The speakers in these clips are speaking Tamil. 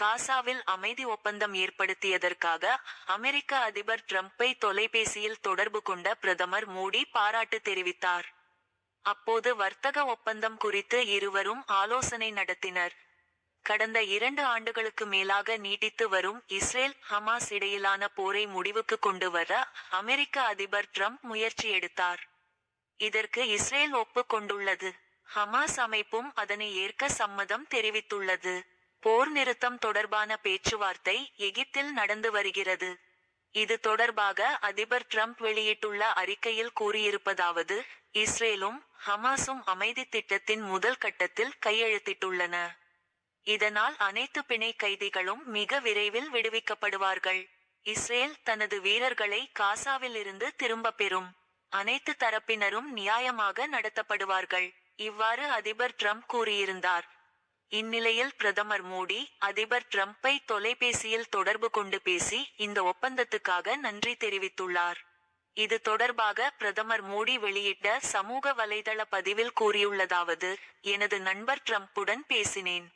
காசாவில் அமைதி ஒப்பந்தம் ஏற்படுத்தியதற்காக அமெரிக்க அதிபர் டிரம்பை தொலைபேசியில் தொடர்பு கொண்ட பிரதமர் மோடி பாராட்டு தெரிவித்தார். அப்போது வர்த்தக ஒப்பந்தம் குறித்து இருவரும் ஆலோசனை நடத்தினர். கடந்த 2 ஆண்டுகளுக்கு மேலாக நீடித்து வரும் இஸ்ரேல் ஹமாஸ் இடையிலான போரை முடிவுக்கு கொண்டு வர அமெரிக்க அதிபர் டிரம்ப் முயற்சி எடுத்தார். இதற்கு இஸ்ரேல் ஒப்புக் கொண்டுள்ளது. ஹமாஸ் அமைப்பும் அதனை ஏற்க சம்மதம் தெரிவித்துள்ளது. போர் நிறுத்தம் தொடர்பான பேச்சுவார்த்தை எகிப்தில் நடந்து வருகிறது. இது தொடர்பாக அதிபர் டிரம்ப் வெளியிட்டுள்ள அறிக்கையில் கூறியிருப்பதாவது: இஸ்ரேலும் ஹமாஸும் அமைதி திட்டத்தின் முதல் கட்டத்தில் கையெழுத்திட்டுள்ளன. இதனால் அனைத்து பிணை கைதிகளும் மிக விரைவில் விடுவிக்கப்படுவார்கள். இஸ்ரேல் தனது வீரர்களை காசாவில் இருந்து திரும்ப பெறும். அனைத்து தரப்பினரும் நியாயமாக நடத்தப்படுவார்கள். இவ்வாறு அதிபர் டிரம்ப் கூறியிருந்தார். இந்நிலையில் பிரதமர் மோடி அதிபர் டிரம்பை தொலைபேசியில் தொடர்பு கொண்டு பேசி இந்த ஒப்பந்தத்துக்காக நன்றி தெரிவித்துள்ளார். இது தொடர்பாக பிரதமர் மோடி வெளியிட்ட சமூக வலைதள பதிவில் கூறியுள்ளதாவது: எனது நண்பர் டிரம்புடன் பேசினேன்.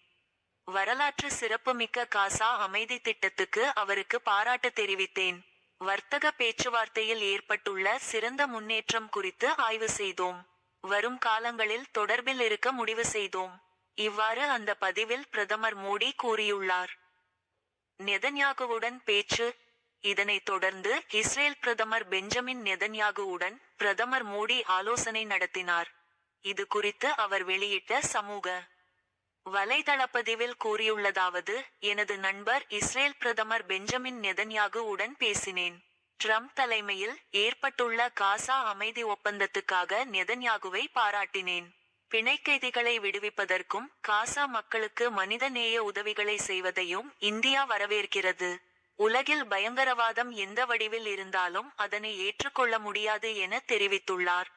வரலாற்று சிறப்புமிக்க காசா அமைதி திட்டத்துக்கு அவருக்கு பாராட்டு தெரிவித்தேன். வர்த்தக பேச்சுவார்த்தையில் ஏற்பட்டுள்ள சிறந்த முன்னேற்றம் குறித்து ஆய்வு செய்தோம். வரும் காலங்களில் தொடர்பில் இருக்க முடிவு செய்தோம். இவ்வாறு அந்த பதிவில் பிரதமர் மோடி கூறியுள்ளார். நெதன்யாகுவுடன் பேச்சு. இதனைத் தொடர்ந்து இஸ்ரேல் பிரதமர் பெஞ்சமின் நெதன்யாகுவுடன் பிரதமர் மோடி ஆலோசனை நடத்தினார். இது குறித்து அவர் வெளியிட்ட சமூக வலைதள பதிவில் கூறியுள்ளதாவது: எனது நண்பர் இஸ்ரேல் பிரதமர் பெஞ்சமின் நெதன்யாகு உடன் பேசினேன். ட்ரம்ப் தலைமையில் ஏற்பட்டுள்ள காசா அமைதி ஒப்பந்தத்துக்காக நெதன்யாகுவை பாராட்டினேன். பிணைக்கைதிகளை விடுவிப்பதற்கும் காசா மக்களுக்கு மனிதநேய உதவிகளை செய்வதையும் இந்தியா வரவேற்கிறது. உலகில் பயங்கரவாதம் எந்த வடிவில் இருந்தாலும் அதனை ஏற்றுக்கொள்ள முடியாது என தெரிவித்துள்ளார்.